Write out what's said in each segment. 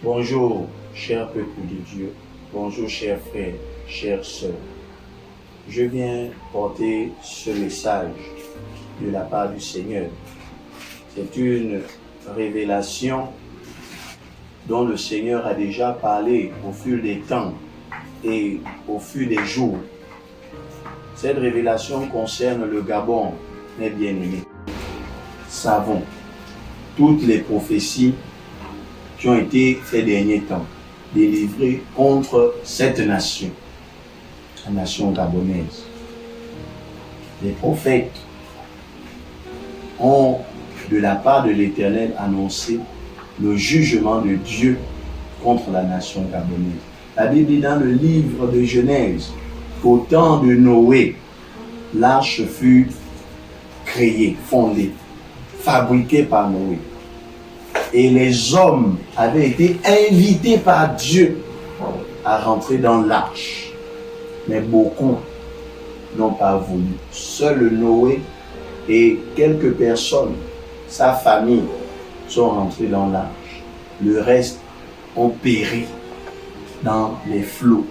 Bonjour, cher peuple de Dieu. Bonjour, chers frères, chères sœurs. Je viens porter ce message de la part du Seigneur. C'est une révélation dont le Seigneur a déjà parlé au fil des temps et au fil des jours. Cette révélation concerne le Gabon, mes bien-aimés. Savons toutes les prophéties qui ont été ces derniers temps délivrées contre cette nation, la nation gabonaise. Les prophètes ont, de la part de l'Éternel, annoncé le jugement de Dieu contre la nation gabonaise. La Bible dit dans le livre de Genèse qu'au temps de Noé, l'arche fut créée, fondée, fabriquée par Noé. Et les hommes avaient été invités par Dieu à rentrer dans l'arche. Mais beaucoup n'ont pas voulu. Seul Noé et quelques personnes, sa famille, sont rentrés dans l'arche. Le reste ont péri dans les flots.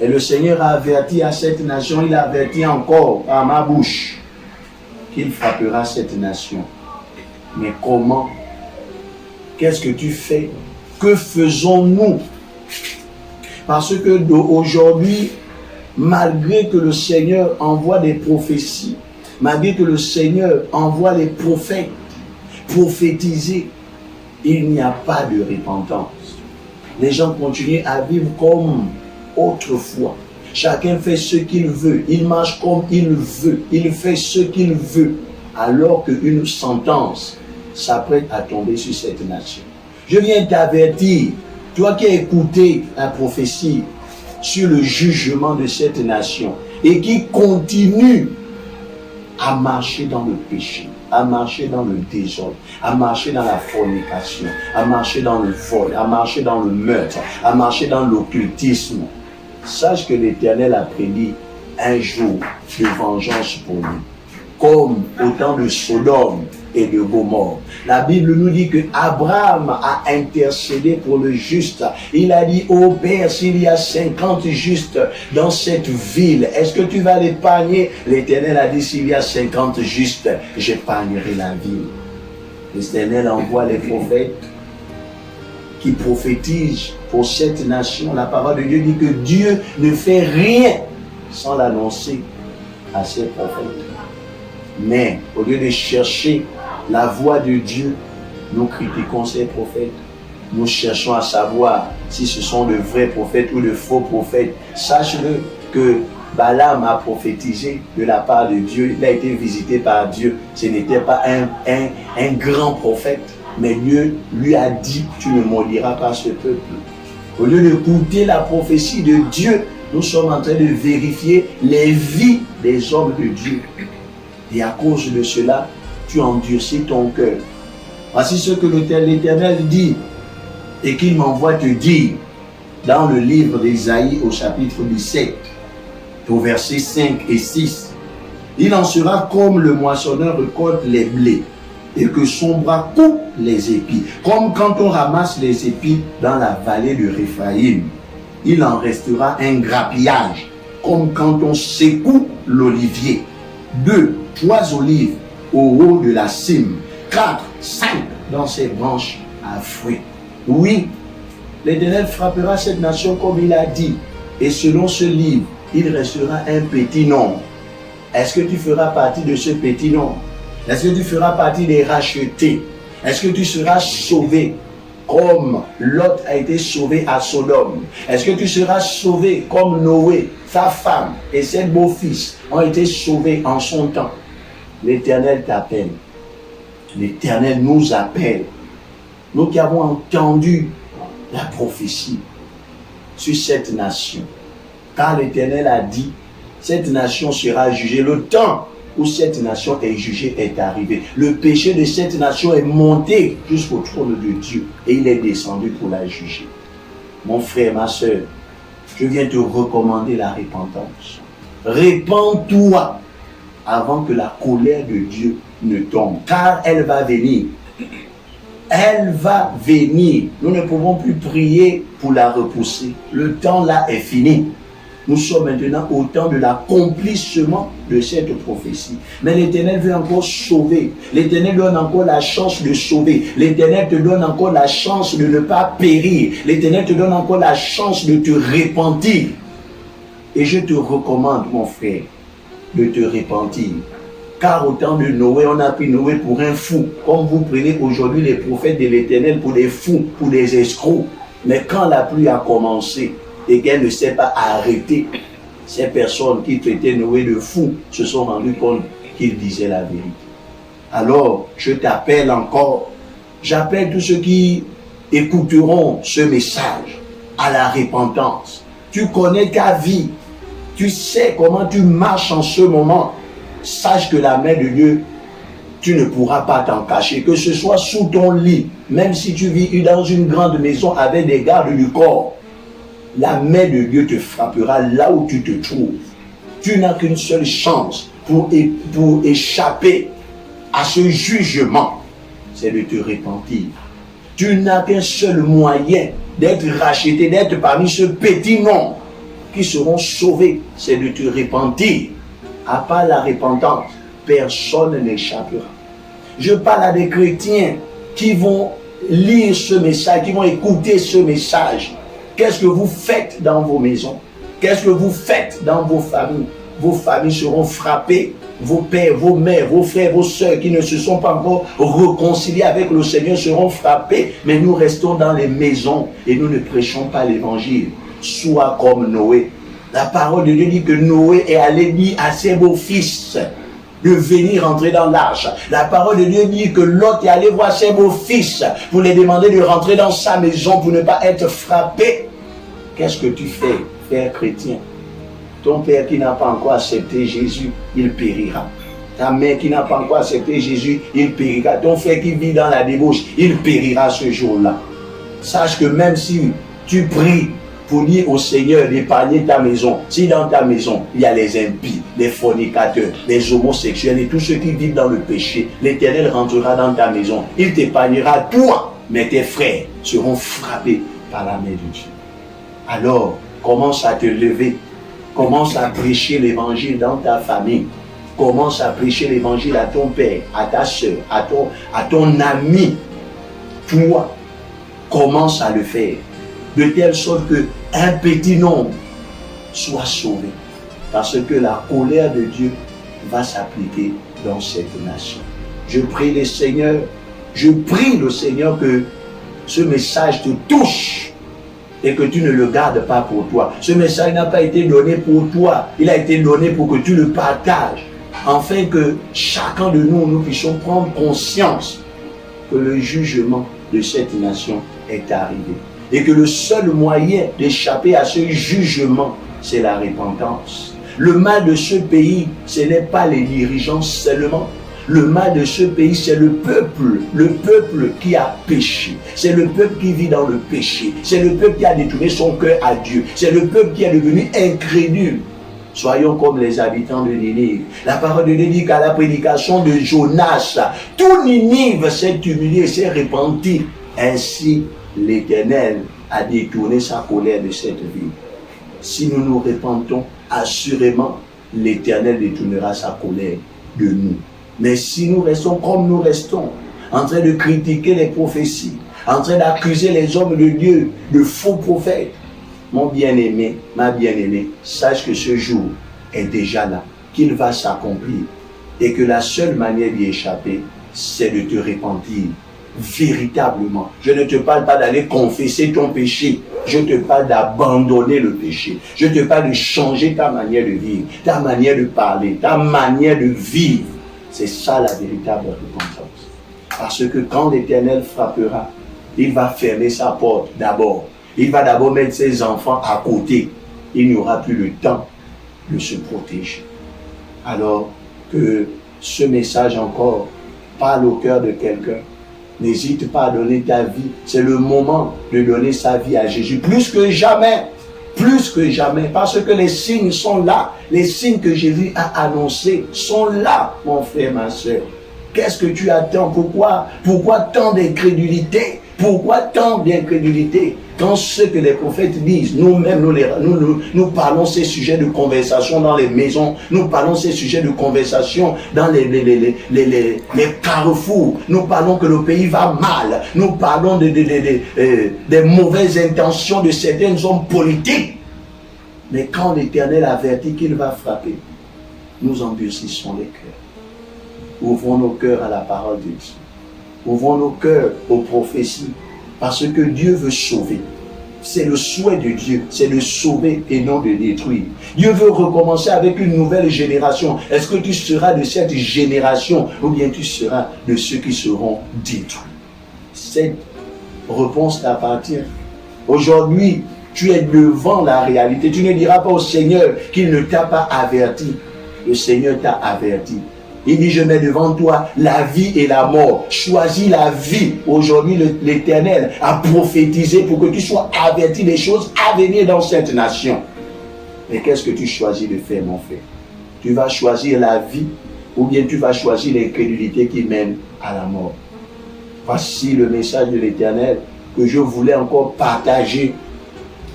Et le Seigneur a averti à cette nation, il a averti encore par ma bouche qu'il frappera cette nation. Mais comment? Qu'est-ce que tu fais? Que faisons-nous? Parce que aujourd'hui, malgré que le Seigneur envoie des prophéties, malgré que le Seigneur envoie les prophètes prophétiser, il n'y a pas de repentance. Les gens continuent à vivre comme autrefois. Chacun fait ce qu'il veut, il marche comme il veut, il fait ce qu'il veut, alors qu'une sentence s'apprête à tomber sur cette nation. Je viens t'avertir, toi qui as écouté la prophétie sur le jugement de cette nation et qui continue à marcher dans le péché, à marcher dans le désordre, à marcher dans la fornication, à marcher dans le vol, à marcher dans le meurtre, à marcher dans l'occultisme. Sache que l'Éternel a prédit un jour de vengeance pour nous, comme au temps de Sodome et de Gomorrhe. La Bible nous dit que Abraham a intercédé pour le juste. Il a dit: ô Père, s'il y a 50 justes dans cette ville, est-ce que tu vas l'épargner? L'Éternel a dit: s'il y a 50 justes, j'épargnerai la ville. L'Éternel envoie les prophètes qui prophétisent pour cette nation. La parole de Dieu dit que Dieu ne fait rien sans l'annoncer à ses prophètes. Mais au lieu de chercher la voix de Dieu, nous critiquons ces prophètes. Nous cherchons à savoir si ce sont de vrais prophètes ou de faux prophètes. Sache-le que Balaam a prophétisé de la part de Dieu. Il a été visité par Dieu. Ce n'était pas un grand prophète, mais Dieu lui a dit: tu ne maudiras pas ce peuple. Au lieu d'écouter la prophétie de Dieu, nous sommes en train de vérifier les vies des hommes de Dieu. Et à cause de cela, tu endurcis ton cœur. Voici ce que l'Éternel dit et qu'il m'envoie te dire dans le livre d'Ésaïe au chapitre 17, au verset 5 et 6. Il en sera comme le moissonneur récolte les blés et que son bras coupe les épis, comme quand on ramasse les épis dans la vallée de Réphaïm. Il en restera un grappillage, comme quand on secoue l'olivier. 2, 3 olives au haut de la cime, 4, 5 dans ses branches à fruits. Oui, l'Éternel frappera cette nation comme il a dit, et selon ce livre, il restera un petit nombre. Est-ce que tu feras partie de ce petit nombre? Est-ce que tu feras partie des rachetés? Est-ce que tu seras sauvé comme Lot a été sauvé à Sodome? Est-ce que tu seras sauvé comme Noé, sa femme et ses beaux-fils ont été sauvés en son temps? L'Éternel t'appelle. L'Éternel nous appelle. Nous qui avons entendu la prophétie sur cette nation. Car l'Éternel a dit: cette nation sera jugée. Le temps où cette nation est jugée est arrivé. Le péché de cette nation est monté jusqu'au trône de Dieu et il est descendu pour la juger. Mon frère, ma soeur, je viens te recommander la repentance. Répands-toi avant que la colère de Dieu ne tombe, car elle va venir. Elle va venir. Nous ne pouvons plus prier pour la repousser. Le temps là est fini. Nous sommes maintenant au temps de l'accomplissement de cette prophétie. Mais l'Éternel veut encore sauver. L'Éternel donne encore la chance de sauver. L'Éternel te donne encore la chance de ne pas périr. L'Éternel te donne encore la chance de te repentir. Et je te recommande, mon frère, de te repentir. Car au temps de Noé, on a pris Noé pour un fou. Comme vous prenez aujourd'hui les prophètes de l'Éternel pour des fous, pour des escrocs. Mais quand la pluie a commencé et qu'elle ne s'est pas arrêtée, ces personnes qui traitaient Noé de fou se sont rendues compte qu'il disait la vérité. Alors, je t'appelle encore, j'appelle tous ceux qui écouteront ce message à la repentance. Tu connais ta vie, tu sais comment tu marches en ce moment. Sache que la main de Dieu, tu ne pourras pas t'en cacher, que ce soit sous ton lit, même si tu vis dans une grande maison avec des gardes du corps, la main de Dieu te frappera là où tu te trouves. Tu n'as qu'une seule chance pour échapper à ce jugement, c'est de te repentir. Tu n'as qu'un seul moyen d'être racheté, d'être parmi ce petit nombre qui seront sauvés, c'est de te repentir. À part la repentance, personne n'échappera. Je parle à des chrétiens qui vont lire ce message, qui vont écouter ce message. Qu'est-ce que vous faites dans vos maisons? Qu'est-ce que vous faites dans vos familles? Vos familles seront frappées. Vos pères, vos mères, vos frères, vos soeurs qui ne se sont pas encore réconciliés avec le Seigneur seront frappés. Mais nous restons dans les maisons et nous ne prêchons pas l'évangile. Sois comme Noé. La parole de Dieu dit que Noé est allé dire à ses beaux-fils de venir entrer dans l'arche. La parole de Dieu dit que Lot est allé voir ses beaux-fils pour les demander de rentrer dans sa maison pour ne pas être frappé. Qu'est-ce que tu fais, frère chrétien? Ton père qui n'a pas encore accepté Jésus, il périra. Ta mère qui n'a pas encore accepté Jésus, il périra. Ton frère qui vit dans la débauche, il périra ce jour-là. Sache que même si tu pries pour dire au Seigneur d'épargner ta maison, si dans ta maison, il y a les impies, les fornicateurs, les homosexuels et tous ceux qui vivent dans le péché, l'Éternel rentrera dans ta maison. Il t'épargnera toi, mais tes frères seront frappés par la main de Dieu. Alors, commence à te lever. Commence à prêcher l'évangile dans ta famille. Commence à prêcher l'évangile à ton père, à ta soeur, à ton ami. Toi, commence à le faire. De telle sorte qu'un petit nombre soit sauvé. Parce que la colère de Dieu va s'appliquer dans cette nation. Je prie le Seigneur que ce message te touche et que tu ne le gardes pas pour toi. Ce message n'a pas été donné pour toi. Il a été donné pour que tu le partages. Afin que chacun de nous, nous puissions prendre conscience que le jugement de cette nation est arrivé. Et que le seul moyen d'échapper à ce jugement, c'est la repentance. Le mal de ce pays, ce n'est pas les dirigeants seulement. Le mal de ce pays, c'est le peuple qui a péché. C'est le peuple qui vit dans le péché. C'est le peuple qui a détourné son cœur à Dieu. C'est le peuple qui est devenu incrédule. Soyons comme les habitants de Ninive. La parole de Dieu dit qu'à la prédication de Jonas, tout Ninive s'est humilié, s'est repenti. Ainsi, l'Éternel a détourné sa colère de cette ville. Si nous nous repentons, assurément, l'Éternel détournera sa colère de nous. Mais si nous restons comme nous restons, en train de critiquer les prophéties, en train d'accuser les hommes de Dieu de faux prophètes, mon bien-aimé, ma bien-aimée, sache que ce jour est déjà là, qu'il va s'accomplir et que la seule manière d'y échapper, c'est de te repentir véritablement. Je ne te parle pas d'aller confesser ton péché, je te parle d'abandonner le péché. Je te parle de changer ta manière de vivre, ta manière de parler, ta manière de vivre. C'est ça la véritable repentance. Parce que quand l'Éternel frappera, il va fermer sa porte d'abord. Il va d'abord mettre ses enfants à côté. Il n'y aura plus le temps de se protéger. Alors que ce message encore parle au cœur de quelqu'un. N'hésite pas à donner ta vie. C'est le moment de donner sa vie à Jésus. Plus que jamais. Plus que jamais. Parce que les signes sont là. Les signes que Jésus a annoncés sont là, mon frère, ma soeur. Qu'est-ce que tu attends? Pourquoi tant d'incrédulité? Pourquoi tant d'incrédulité? Quand ce que les prophètes disent, nous-mêmes, nous parlons ces sujets de conversation dans les maisons, nous parlons ces sujets de conversation dans les carrefours, nous parlons que le pays va mal, nous parlons des mauvaises intentions de certains hommes politiques. Mais quand l'Éternel avertit qu'il va frapper, nous endurcissons les cœurs. Ouvrons nos cœurs à la parole de Dieu. Ouvrons nos cœurs aux prophéties. Parce que Dieu veut sauver. C'est le souhait de Dieu. C'est de sauver et non de détruire. Dieu veut recommencer avec une nouvelle génération. Est-ce que tu seras de cette génération ou bien tu seras de ceux qui seront détruits? Cette réponse t'appartient. Aujourd'hui, tu es devant la réalité. Tu ne diras pas au Seigneur qu'il ne t'a pas averti. Le Seigneur t'a averti. Il dit, je mets devant toi la vie et la mort. Choisis la vie. Aujourd'hui, l'Éternel a prophétisé pour que tu sois averti des choses à venir dans cette nation. Mais qu'est-ce que tu choisis de faire, mon frère? Tu vas choisir la vie ou bien tu vas choisir l'incrédulité qui mène à la mort. Voici le message de l'Éternel que je voulais encore partager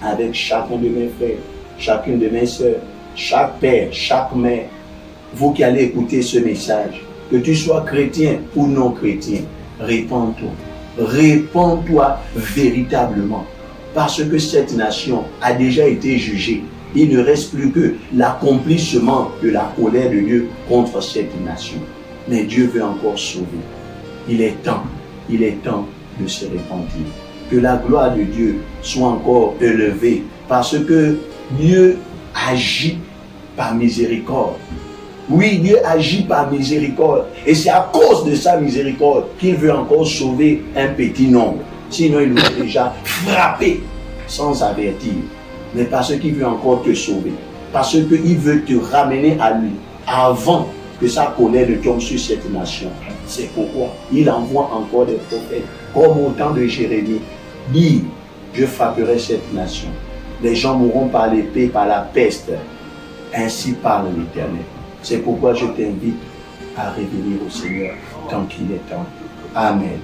avec chacun de mes frères, chacune de mes sœurs, chaque père, chaque mère. Vous qui allez écouter ce message, que tu sois chrétien ou non chrétien, répands-toi. Répands-toi véritablement. Parce que cette nation a déjà été jugée. Il ne reste plus que l'accomplissement de la colère de Dieu contre cette nation. Mais Dieu veut encore sauver. Il est temps de se repentir. Que la gloire de Dieu soit encore élevée. Parce que Dieu agit par miséricorde. Oui, Dieu agit par miséricorde. Et c'est à cause de sa miséricorde qu'il veut encore sauver un petit nombre. Sinon, il nous a déjà frappé sans avertir. Mais parce qu'il veut encore te sauver. Parce qu'il veut te ramener à lui avant que sa colère ne tombe sur cette nation. C'est pourquoi il envoie encore des prophètes, comme au temps de Jérémie. Dit, je frapperai cette nation. Les gens mourront par l'épée, par la peste. Ainsi parle l'Éternel. C'est pourquoi je t'invite à revenir au Seigneur tant qu'il est temps. Amen.